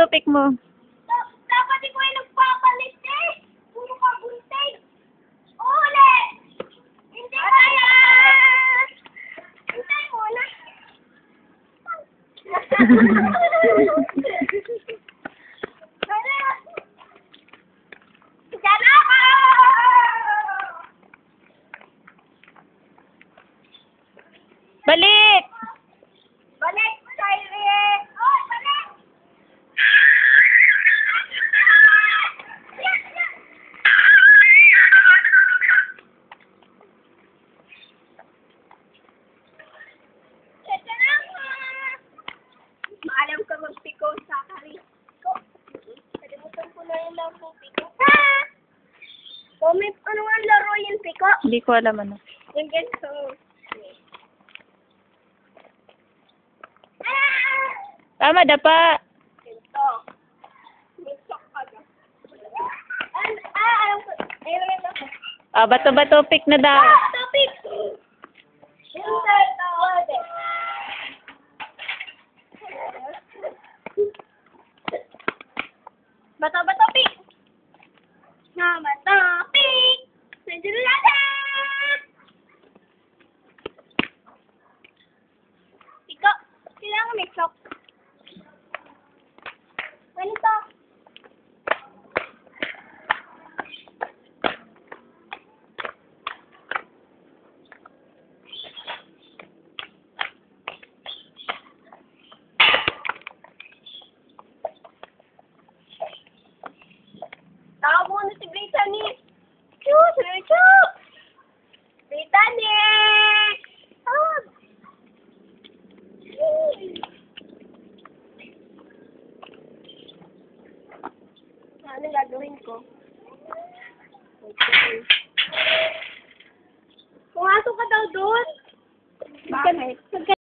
toothpick mo. Dapat ikaw ay nagpapalit eh. Puro ka bunting. Uli! Hindi kaya! Hintay muna. Diyan ako! Balik! Balik, Kyrie! Oh, balik! Maalam ka magpiko sa kariko. Kalimutan ko na yung laro piko. Comment ano nga laro yung piko? Hindi ko alam ano. Yung ganito. Tama, dapa. Ganito. Gusto ka na. Alam ko. Ayun rin ako. Bato-bato pick na daw. Topic! Insert the order. Bato-bato pick! Bato pick! Nandiyan na natin! Ikaw, kailangan may chok. Ganito. Tawag mo na si Brittany. Chu! Brittany! Tawag! Ano gagawin ko? Pumasok ka daw doon. Bakit?